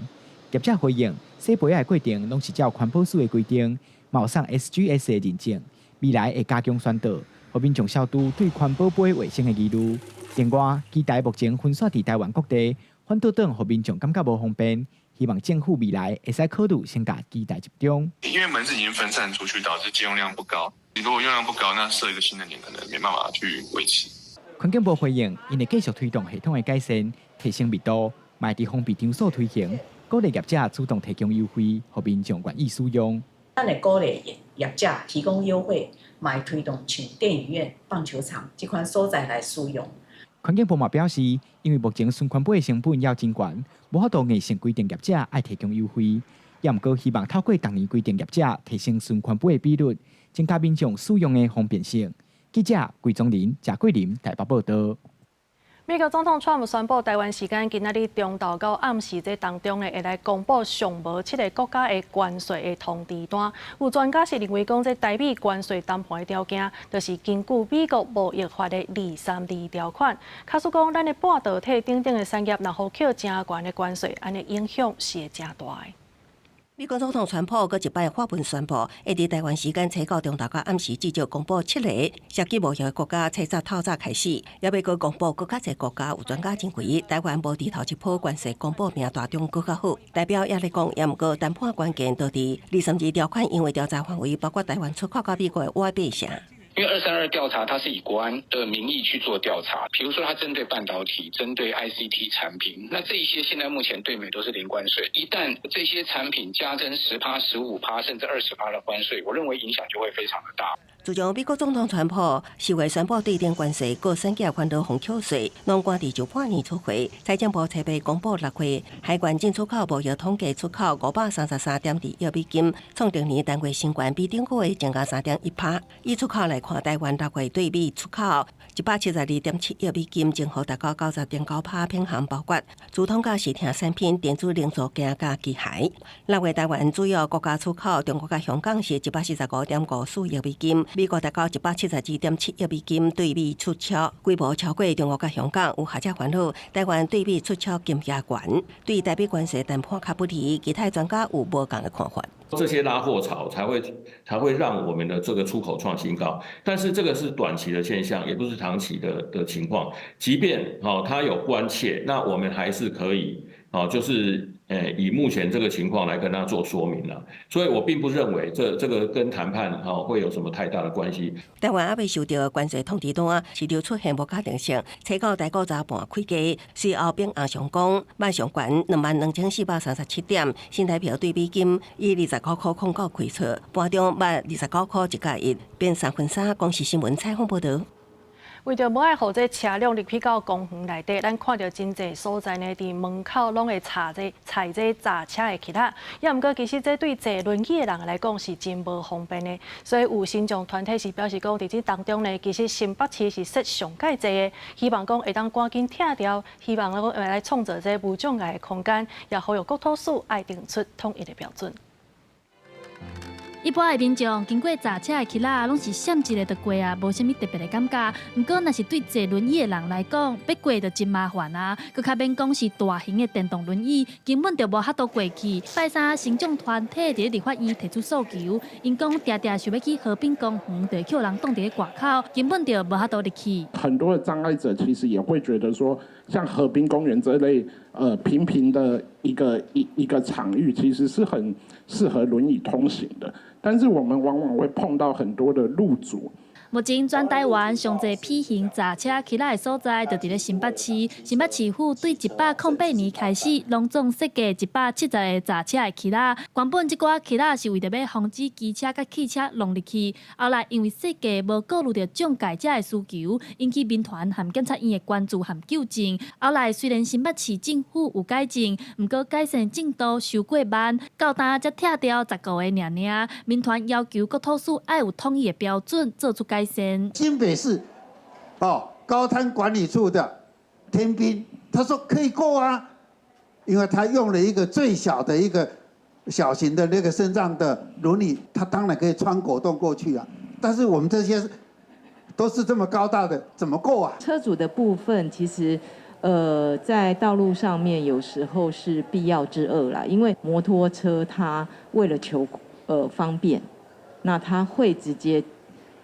业者回应，洗杯仔的过程拢是照环保署的规定，嘛有送 SGS 的认证，未来会加强宣导，互民众消除对环保杯卫生的疑虑。另外，期待目前分散伫台湾各地，反倒等互民众感觉无方便。希望政府未来会使考虑先把基带集中，因为门市已经分散出去，导致借用量不高。如果用量不高，那设一个新的点可能没办法去维持。环境部回应，因会继续推动系统的改善，提升密度，卖伫封闭场所推行，鼓励业者主动提供优惠，让民众愿意使用。咱会鼓励业者提供优惠，卖推动像电影院、棒球场这款所在来使用。环境部嘛表示，因为目前循环杯的成本要真悬，无法度硬性规定业者爱提供优惠。也毋过希望透过当年规定业者提升循环杯的比率，增加民众使用的方便性。记者桂宗林、谢桂林台北报道。美国总统川普宣布，台湾时间今仔日中昼到暗时这当中呢，会来公布上无7个国家的关税的通知单。有专家是认为讲，这台美关税谈判的条件，就是根据美国贸易法的232条款。假使讲咱的半导体等等的产业，若好扣真悬的关税，安尼影响是会真大的。美国总统川普搁一摆发文宣布，会伫台湾时间初9中昼到暗时至少公布7个涉及贸易的国家，早透早开始，也要搁公布搁较侪国家。有专家认为，台湾无伫头一波关税公布名大中搁较好。代表也咧讲，也毋过谈判关键就伫232条款，因为调查范围包括台湾出口到美国的外8成。因为232调查，它是以国安的名义去做调查，比如说它针对半导体、针对 ICT 产品，那这一些现在目前对美都是零关税。一旦这些产品加征10%、15%甚至20%的关税，我认为影响就会非常的大。自从美国总统川普4月宣布对电关税、各省级关岛风扣税，拢关伫就半年出回。财政部特别公布6月海关进出口贸易统计出口533.2亿美金，创历年单月新高，比顶个月增加3.1%。以出口来看，台湾6月对美出口172.7亿美金，增幅达到90.9%，品项包括主统甲视听产品、电子零组件甲机械。6月台湾主要国家出口，中国甲香港是145.54亿美金。美国达到172.7亿美金对美出口，规模超过中国甲香港。有学者烦恼，台湾对美出口金额悬，对台美关税谈判较不利。其他专家有无同的看法。这些拉货潮才会让我们的这个出口创新高。但是这个是短期的现象，也不是长期的情况。即便它有关切，那我们还是可以就是以目前这个情况来跟他做说明了。所以我并不认为这个跟谈判会有什么太大的关系。台湾还未收到关税通知单，市场出现无确定性。采购大股早盘开价，随后并暗上讲，卖上悬22437点，新台币对美金以29块09开出，盘中卖29块1.1，变3/3。公司新闻采访报道。为着无爱让这车辆入去到公园内底，咱看到真侪所在呢，伫门口拢会踩这砸车的其他。也毋过，其实这对坐轮椅的人来讲是真无方便的。所以有新众团体是表示讲，伫这当中呢，其实新北市是设上介济的，希望讲会当赶紧拆掉，希望讲来创造这无障碍的空间，也呼吁国土署爱定出统一的标准。一般的民众经过砸车的轢仔，拢是闪一个就过啊，无啥物特别的感觉。毋过，若是对坐轮椅的人来讲，要过就真麻烦啊。佮较免讲是大型的电动轮椅，根本就无法度过去。拜三行政团体伫立法院提出诉求，因讲常常想要去河滨公园，就叫人挡伫个外口，根本就无法度入去。很多的障碍者其实也会觉得说，像河滨公园这类平平的一个场域，其实是很适合轮椅通行的。但是我们往往会碰到很多的路阻。目前全台湾上侪批行砸车轢仔的所在，就伫咧新北市。新北市府对108年开始，隆重设计170个砸车的轢仔。原本这寡轢仔是为着要防止机车甲汽车弄入去，后来因为设计无顾虑到障碍者的需求，引起民团和检察院的关注和纠正。后来虽然新北市政府有改进，不过改善进度收过慢，到今才拆掉10个月尔。民团要求国土署要有统一的标准，做出改善。新北市高滩管理处的天兵，他说可以过啊，因为他用了一个最小的一个小型的那个身障的轮椅，他当然可以穿果冻过去啊。但是我们这些都是这么高大的，怎么过啊？车主的部分其实。在道路上面有时候是必要之恶啦，因为摩托车它为了求方便，那它会直接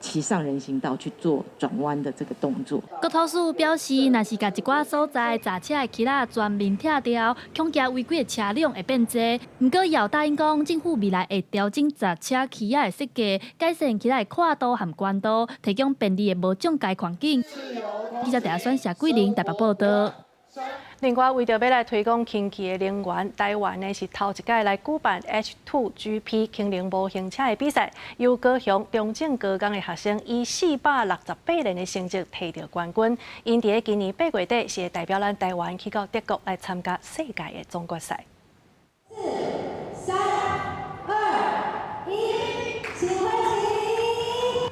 骑上人行道去做转弯的这个动作。国土署表示，若是甲一寡所在砸车的轢仔全面拆掉，恐惊违规的车辆会变多。不过，也有答应讲，政府未来会调整砸车轢仔的设计，改善轢仔的宽度和宽度，提供便利的无障碍环境。记者台选谢桂玲台北报道。另外，为着要来推广氢气的能源，台湾呢是头一届来举办 H2GP 氢能模型车的比赛，由高雄中正高工的学生以468人的成绩摕到冠军。因伫今年8月底是会代表咱台湾去到德国来参加世界的总决赛。4、3、2、1，请开始。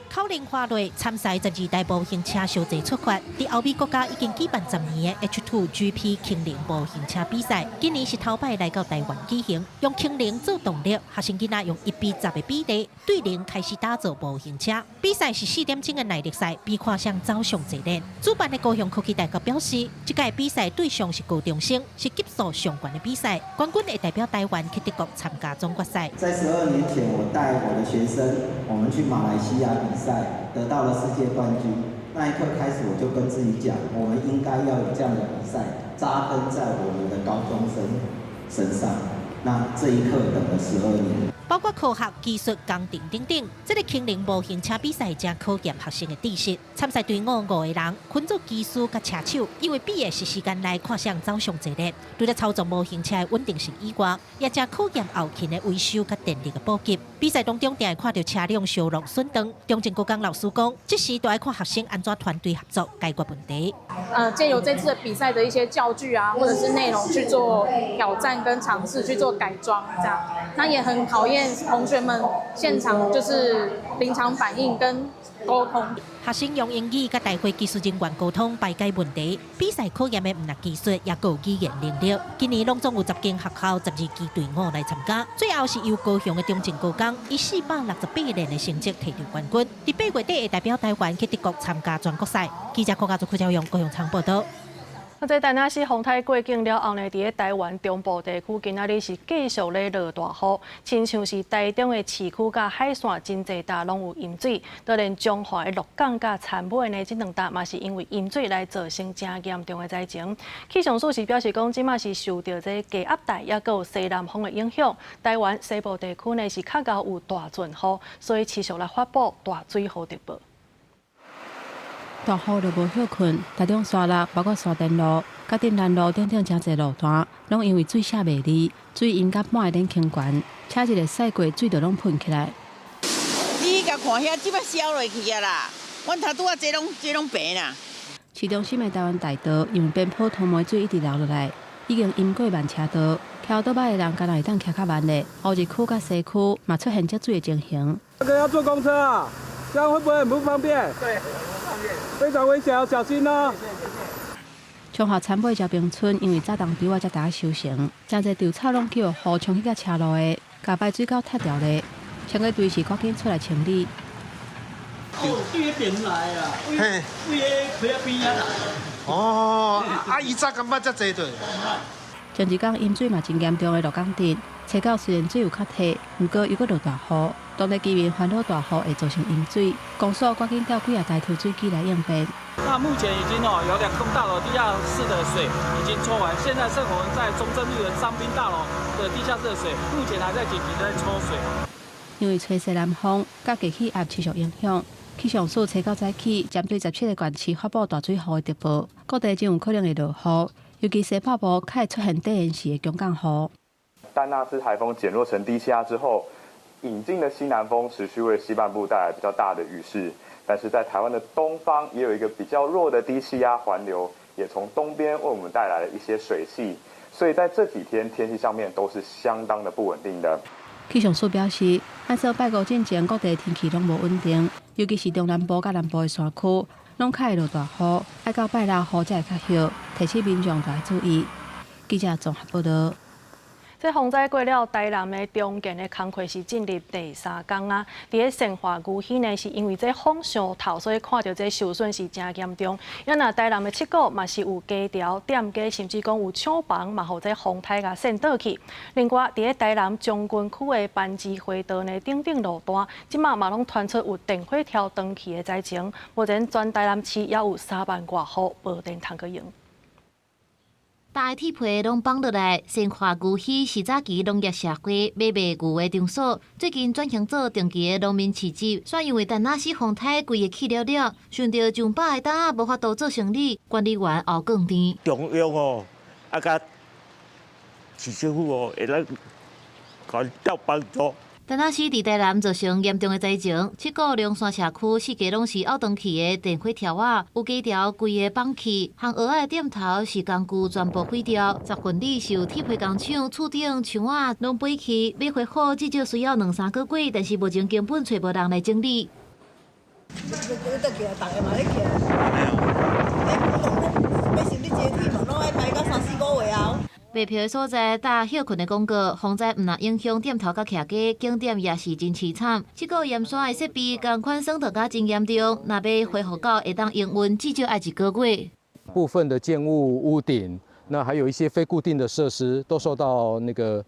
口令花类参赛12台模型车相继出发，伫欧美国家已经举办10年的 H2GP 氢能模型车比赛，今年是头摆来到台湾举行，用氢能做动力，学生囡仔用1:10的比例对0开始打造模型车。比赛是4点钟的耐力赛，比看上走上侪练。主办的高雄科技大学表示，这届比赛对象是高中生，是级数上悬的比赛，冠军会代表台湾去德国参加总决赛。在12年前，我带我的学生，我们去马来西亚比赛。得到了世界冠军，那一刻开始我就跟自己讲，我们应该要有这样的比赛扎根在我们的高中生身上。那这一刻等了12年。包括科学、技术、工程等等，这个氢能模型车比赛正考验学生的知识。参赛队伍5个人，分做技术甲车手，因为比的是时间内看上走上节力。除了操作模型车的稳定性以外，也正考验后勤的维修甲电力的补给。比赛当中，定会看到车辆烧落损灯。中正高工老师讲，这时都要看学生安怎团队合作解决问题。借由这次的比赛的一些教具啊，或者是内容去做挑战跟尝试，去做改装，这样，那也很考验同学们现场就是临场反应跟沟通。学生用英语甲大会技术人员沟通排解问题。比赛考验的唔但技术，也有语言能力。今年拢总有10间学校、12支队伍来参加。最后是由高雄的中正高工以468人的成绩摕到冠军。伫8月底会代表台湾去德国参加全国赛。记者柯家族柯兆勇高雄场报道。在丹那市风台过境了后呢，伫台湾中部地区今仔日是继续咧落大雨，亲像是台中的市区甲海线真侪搭拢有淹水，就连彰化的鹿港甲田尾呢，这两搭嘛是因为淹水来造成真严重的灾情。气象署是表示讲，即马是受到这低压带也有西南风的影响，台湾西部地区呢是较高有大阵雨，所以持续来发布大水雨特报。 大雨就无休困，台中山路包括沙田路、甲镇南路等等真侪路段，拢因为水下袂离，水淹甲满个顶倾悬，车一个驶过水就拢喷起来。你甲看遐，即摆消落去啊啦！阮头拄啊，这拢平啦。市中心的台湾大道因为边坡通梅水一直流落来，已经淹过慢车道，骑倒摆的人敢若会当骑较慢嘞。乌日区甲西区嘛出现积水的情形。那个要坐公车啊？ 这样会不会很不方便？对，很不方便，非常危险，要小心哦。彰化田尾桥平村因为早当比我才大家修成，真侪稻草拢叫雨冲去到车路的，甲排水沟拆掉咧，相关队是赶紧出来清理。哦，对迄边来啊，嘿，对迄溪仔边啊啦。哦，啊，伊早感觉遮济对。前一天淹水嘛真严重的鹿港镇，车道虽然水有较退，不过又搁落大雨。 当地居民烦恼大雨会造成淹水，公所赶紧调几啊台抽水机来应变。那目前已经有2栋大楼地下室的水已经抽完，现在是我们在中正路的商宾大楼的地下室的水，目前还在紧急在抽水。因为吹西南风，甲低气压持续影响，气象署初到早起，针对17个县市发布大水雨的特报，各地真有可能会落雨，尤其西北部较会出现低延时的强降雨。丹纳斯台风减弱成低气压之后。 引进的西南风持续为西半部带来比较大的雨势，但是在台湾的东方也有一个比较弱的低气压环流，也从东边为我们带来了一些水汽，所以在这几天天气上面都是相当的不稳定的。气象署表示，按照拜五进前，各地天气拢无稳定，尤其是中南部甲南部的山区，拢较会落大雨，爱到拜六雨才会较歇，提醒民众要注意。记者综合报道。 这风灾过了，台南的中建的工课是进入第3天啊。伫个生化牛墟呢，是因为这风伤透，所以看到这受损是真严重。因那台南的七股嘛是有加条、店家，甚至讲有厂房嘛，互这风台甲扇倒去。另外，伫个台南将军区的班机回道呢，顶路段，即马嘛拢传出有电火跳灯去的灾情。目前全台南市也有3万外户无电通去用。 大铁皮拢放落来，生化牛墟是早期农业社会买卖牛的场所，最近转型做长期的农民市集。却因为丹那市风台规个起了了，想到上百个档无法度做生意，管理员熬更甜。中央哦，啊甲市政府哦，会来甲调帮助。 丹那市伫台南造成严重的灾情，7股龙山社区四家拢是凹断去的电火条啊，有几条规个放去，行蚵仔的店头是工具全部毁掉，10分里是有铁皮工厂厝顶墙啊拢飞去，要恢复至少需要2、3个月，但是目前根本找无人来整理。卖票的所在搭休困的广告，风灾唔但影响店头甲徛家，景点也是真凄惨。这个盐山的设备同款损得甲真严重，若要恢复到会当营运，至少要1个月。部分的建物屋顶，那还有一些非固定的设施，都受到那个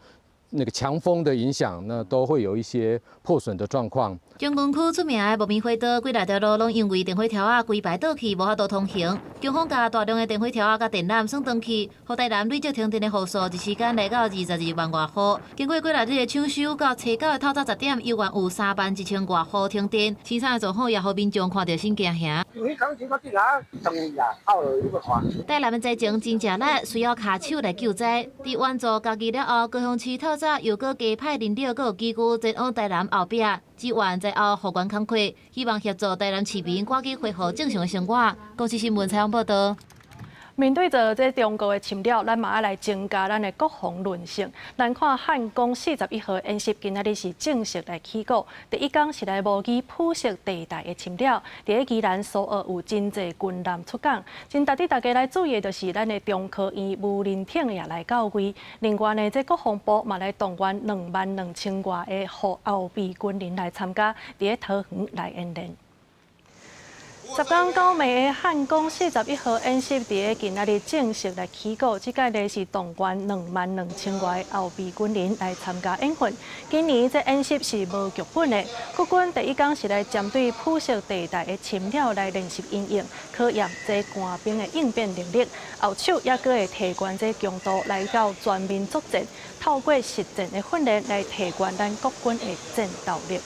强风的影响，那都会有一些破损的状况。将军区出名的无棉花道，几大条路拢因为电火条啊规排倒去，无法度通行。警方甲大量的电火条啊甲电缆送断去，互台南累积停电的户数一时间来到22万外户。经过几日的抢修，到初9的透早10点，又原有3万1千外户停电。凄惨的状况也互民众看到心惊吓。台南的灾情真正力，需要骹手来救灾。伫援助家己了后，高雄市透早又搁加派人力，搁有机构前往台南后壁。支援在后护管工课，希望协助台南市民赶紧恢复正常的生活。国际新闻采访报道。面对着这中国的侵扰，咱嘛要来增加咱的国防韧性。咱看汉光41号演习今仔日是正式来起稿，第一天是来模拟普色地带的侵扰。伫个宜兰苏澳有真侪军舰出港，真值得大家来注意的就是咱的中科院无人艇也来到位。另外呢，这国防部嘛来动员22000外的后备军人来参加，伫个桃园来演练。10天9暝的汉光41号演习，伫个今仔日正式来起稿。这届呢是动员22000外后备军人来参加演训。今年这演习是无剧本的，国军第一天是来针对铺设地带的侵扰来练习应用，考验这官兵的应变能力。后手也搁会提悬这强度来到全面作战，透过实战的训练来提悬咱国军的战斗力。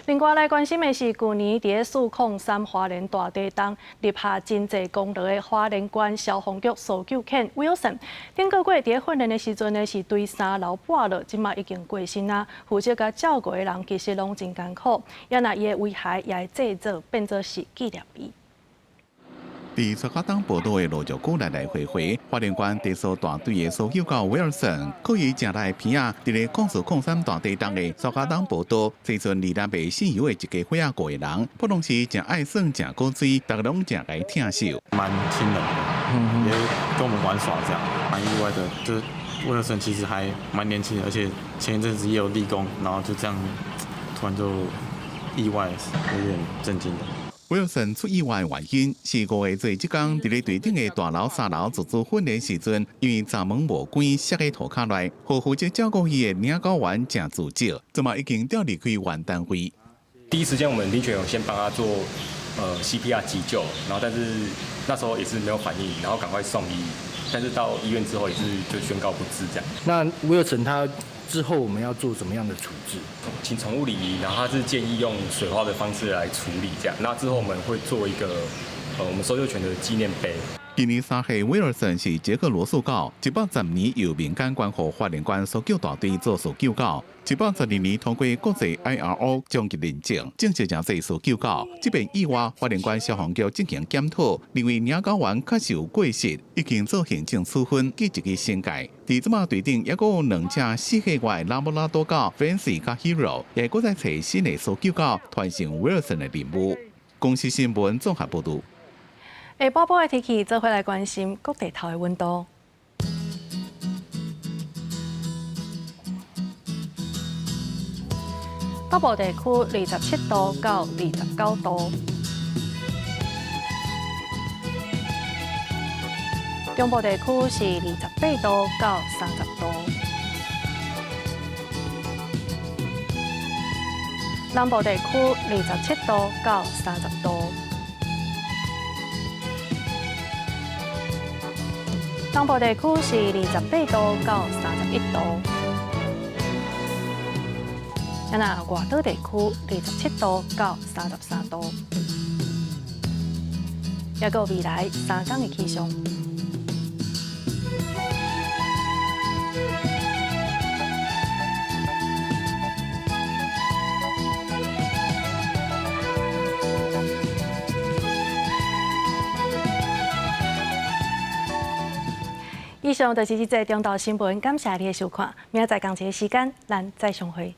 另外来关心的是，去年伫个403花莲大地震立下真济功劳的花莲县消防局搜救犬 Wilson， 顶个月伫个训练的时阵呢，是对3楼半落，即马已经过身啊。负责甲照顾的人其实拢真艰苦，也拿伊的遗骸也制作变作是纪念碑。伫沙卡当报道的陆续股来回回，花莲县特殊大队的搜救教威尔森，可以正来片啊，伫个0403大地震的沙卡当报道，这阵离咱被死有的一家伙仔过的人，不拢是正爱耍正古锥，大家拢正来听秀。蛮亲人的，也跟我们玩耍这样，蛮意外的。就是威尔森其实还蛮年轻的，而且前一阵子也有立功，然后就这样突然就意外，有点震惊的。威尔森出意外的原因是5月最即天伫咧队顶的大楼3楼自主训练时阵，因为闸门无关，摔喺涂骹内，和负责照顾伊的领导员正自责，这嘛已经调离开原单位。第一时间我们林权有先帮他做CPR 急救，然后但是那时候也是没有反应，然后赶快送医，但是到医院之后也是就宣告不治这样。那威尔森他之后我们要做什么样的处置？请宠物礼仪，然后他是建议用水花的方式来处理这样。那之后我们会做一个我们搜救犬的纪念碑。今年3岁威尔森是捷克罗素狗，110年由民间关护花莲县搜救大队做搜救狗，112年通过国际 IRO 奖级认证，正式认证搜救狗。这边以外，花莲县消防局进行检讨，认为领导员确实有过失，已经做行政处分，记一个新界。伫即马队顶，也阁有2只4岁外拉布拉多狗 Fancy 甲 Hero， 也阁在找新的搜救狗，完成威尔森的任务。公司新闻综合报道。下晡晡的天气，做伙来关心各地头的温度。北部地区27度到29度，中部地区是28度到30度，南部地区27度到30度。东部地区是28度到31度，外岛地区27度到33度。也有未来3天的气象。以上就是这则中岛新闻，感谢你的收看。明仔载同一个时间，咱再相会。